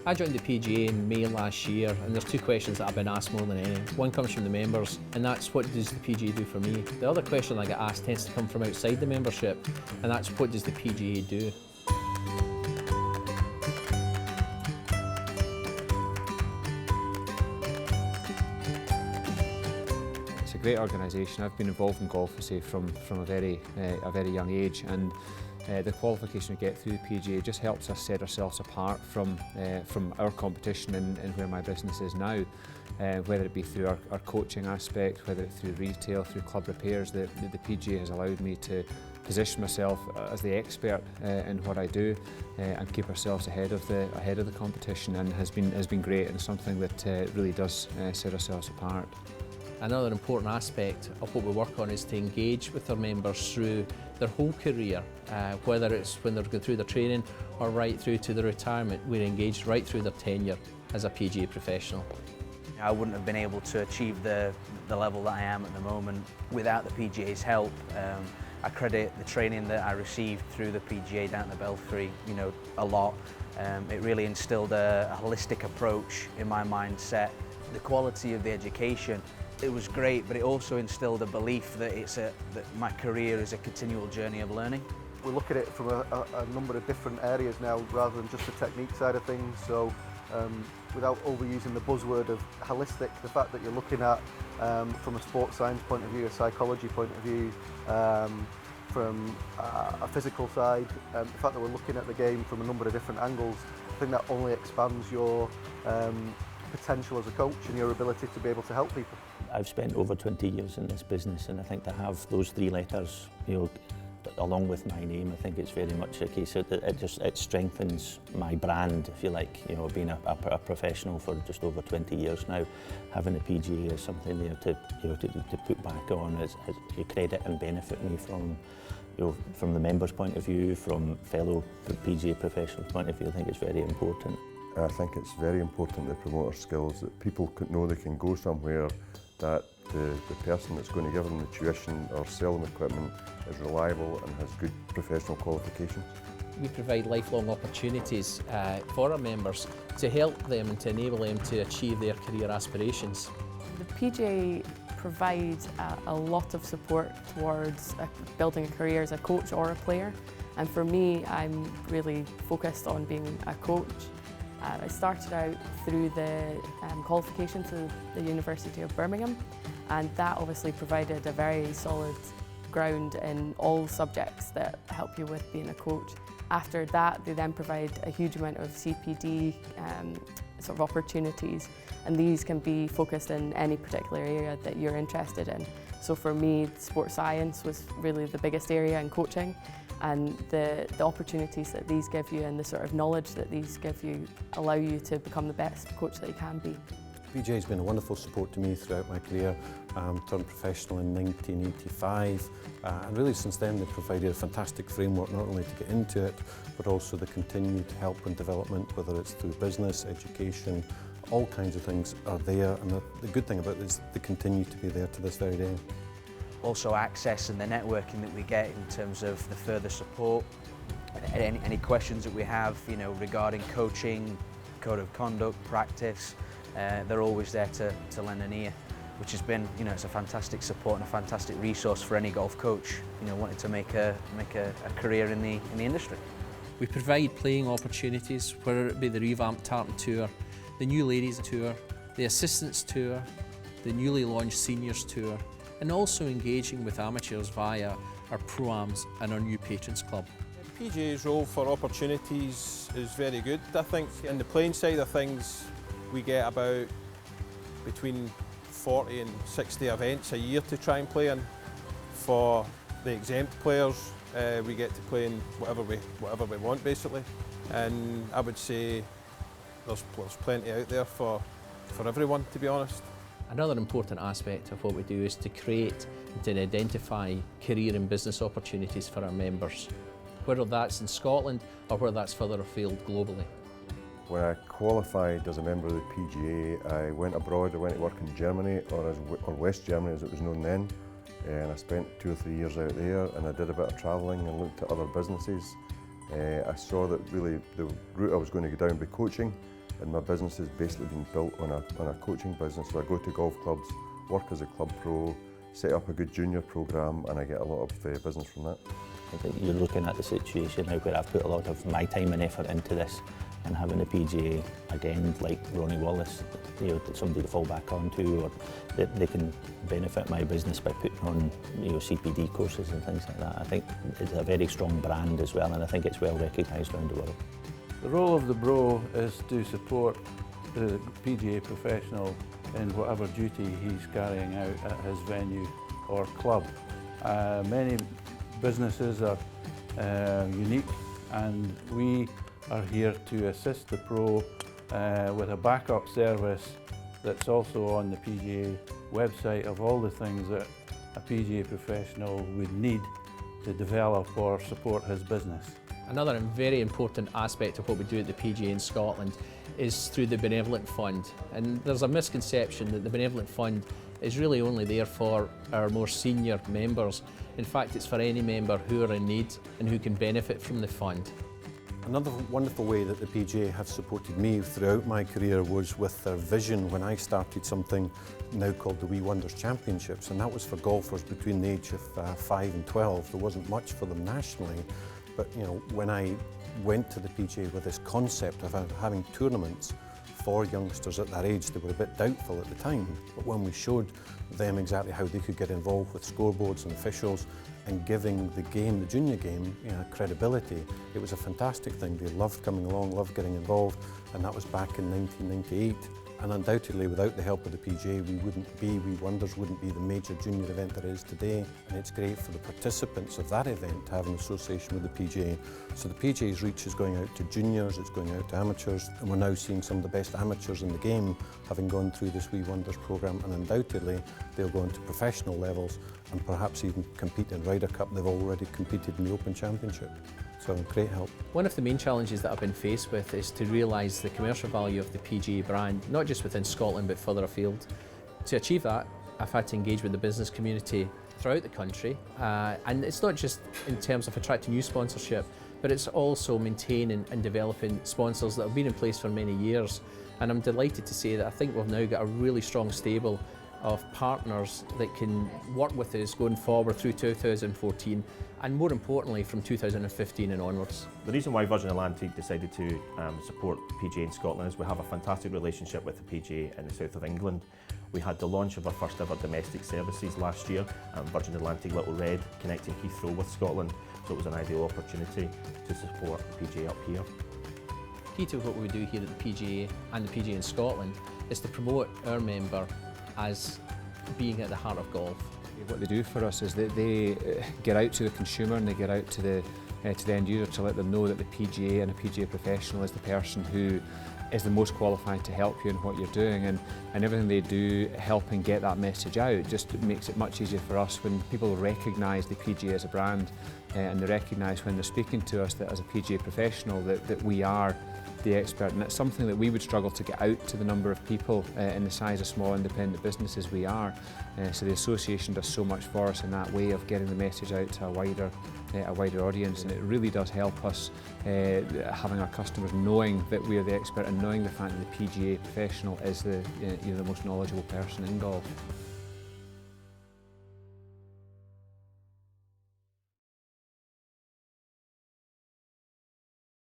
I joined the PGA in May last year, and there's two questions that I've been asked more than any. One comes from the members, and that's what does the PGA do for me? The other question I get asked tends to come from outside the membership, and that's what does the PGA do? It's a great organisation. I've been involved in golf, I say, from a very young age, and the qualification we get through the PGA just helps us set ourselves apart from our competition and where my business is now. Whether it be through our coaching aspect, whether it's through retail, through club repairs, the PGA has allowed me to position myself as the expert in what I do and keep ourselves ahead of the competition, and has been great, and something that really does set ourselves apart. Another important aspect of what we work on is to engage with our members through their whole career, whether it's when they're going through their training or right through to their retirement. We're engaged right through their tenure as a PGA professional. I wouldn't have been able to achieve the level that I am at the moment without the PGA's help. I credit the training that I received through the PGA down at the Belfry, a lot. It really instilled a holistic approach in my mindset. The quality of the education, it was great, but it also instilled a belief that that my career is a continual journey of learning. We look at it from a number of different areas now, rather than just the technique side of things. So without overusing the buzzword of holistic, the fact that you're looking at from a sports science point of view, a psychology point of view, from a physical side, the fact that we're looking at the game from a number of different angles, I think that only expands your potential as a coach and your ability to be able to help people. I've spent over 20 years in this business, and I think to have those three letters, along with my name, I think it's very much a case that it strengthens my brand, if you like. Being a professional for just over 20 years now, having a PGA is something to put back on as a credit and benefit me from the members' point of view, from fellow PGA professionals' point of view. I think it's very important. I think it's very important to promote our skills, that people know they can go somewhere, that the person that's going to give them the tuition or sell them equipment is reliable and has good professional qualifications. We provide lifelong opportunities for our members to help them and to enable them to achieve their career aspirations. The PGA provides a lot of support towards building a career as a coach or a player, and for me, I'm really focused on being a coach. I started out through the qualification to the University of Birmingham, and that obviously provided a very solid ground in all subjects that help you with being a coach. After that, they then provide a huge amount of CPD sort of opportunities, and these can be focused in any particular area that you're interested in. So for me, sports science was really the biggest area in coaching, and the opportunities that these give you and the sort of knowledge that these give you allow you to become the best coach that you can be. PGA has been a wonderful support to me throughout my career. Turned professional in 1985, and really since then they've provided a fantastic framework not only to get into it, but also the continued help and development, whether it's through business, education, all kinds of things are there, and the good thing about it is they continue to be there to this very day. Also access and the networking that we get in terms of the further support, any questions that we have, regarding coaching, code of conduct, practice, they're always there to lend an ear, which has been, it's a fantastic support and a fantastic resource for any golf coach, wanting to make a career in the industry. We provide playing opportunities, whether it be the revamped Tartan Tour, the new Ladies Tour, the Assistants Tour, the newly launched Seniors Tour, and also engaging with amateurs via our Pro-Ams and our new Patrons Club. PGA's role for opportunities is very good. I think in the playing side of things, we get about between 40 and 60 events a year to try and play in. For the exempt players, we get to play in whatever we want basically, and I would say there's plenty out there for everyone, to be honest. Another important aspect of what we do is to create and to identify career and business opportunities for our members, whether that's in Scotland or whether that's further afield globally. When I qualified as a member of the PGA, I went abroad. I went to work in Germany, or West Germany as it was known then, and I spent 2 or 3 years out there, and I did a bit of travelling and looked at other businesses. I saw that really the route I was going to go down would be coaching, and my business has basically been built on a coaching business. So I go to golf clubs, work as a club pro, set up a good junior programme, and I get a lot of business from that. I think you're looking at the situation now where I've put a lot of my time and effort into this, and having a PGA again like Ronnie Wallace, somebody to fall back onto, or that they can benefit my business by putting on CPD courses and things like that. I think it's a very strong brand as well, and I think it's well recognised around the world. The role of the bro is to support the PGA professional in whatever duty he's carrying out at his venue or club. Many businesses are unique, and we are here to assist the pro with a backup service that's also on the PGA website of all the things that a PGA professional would need to develop or support his business. Another very important aspect of what we do at the PGA in Scotland is through the Benevolent Fund. And there's a misconception that the Benevolent Fund is really only there for our more senior members. In fact, it's for any member who are in need and who can benefit from the fund. Another wonderful way that the PGA have supported me throughout my career was with their vision when I started something now called the Wee Wonders Championships, and that was for golfers between the age of 5 and 12. There wasn't much for them nationally, but when I went to the PGA with this concept of having tournaments for youngsters at that age, they were a bit doubtful at the time, but when we showed them exactly how they could get involved with scoreboards and officials and giving the game, the junior game, credibility, it was a fantastic thing. They loved coming along, loved getting involved, and that was back in 1998. And undoubtedly, without the help of the PGA, Wee Wonders wouldn't be the major junior event that it is today. And it's great for the participants of that event to have an association with the PGA. So the PGA's reach is going out to juniors, it's going out to amateurs, and we're now seeing some of the best amateurs in the game having gone through this Wee Wonders programme, and undoubtedly they'll go into professional levels and perhaps even compete in Ryder Cup. They've already competed in the Open Championship. So great help. One of the main challenges that I've been faced with is to realise the commercial value of the PGA brand, not just within Scotland but further afield. To achieve that, I've had to engage with the business community throughout the country, and it's not just in terms of attracting new sponsorship, but it's also maintaining and developing sponsors that have been in place for many years. And I'm delighted to say that I think we've now got a really strong stable of partners that can work with us going forward through 2014 and more importantly from 2015 and onwards. The reason why Virgin Atlantic decided to support PGA in Scotland is we have a fantastic relationship with the PGA in the south of England. We had the launch of our first ever domestic services last year, Virgin Atlantic Little Red, connecting Heathrow with Scotland, so it was an ideal opportunity to support the PGA up here. Key to what we do here at the PGA and the PGA in Scotland is to promote our member as being at the heart of golf. What they do for us is that they get out to the consumer and they get out to the end user to let them know that the PGA and a PGA professional is the person who is the most qualified to help you in what you're doing, and everything they do helping get that message out just makes it much easier for us when people recognise the PGA as a brand and they recognise when they're speaking to us that as a PGA professional that we are the expert, and it's something that we would struggle to get out to the number of people in the size of small independent businesses we are. So the association does so much for us in that way of getting the message out to a wider audience, and it really does help us having our customers knowing that we are the expert and knowing the fact that the PGA professional is the most knowledgeable person in golf.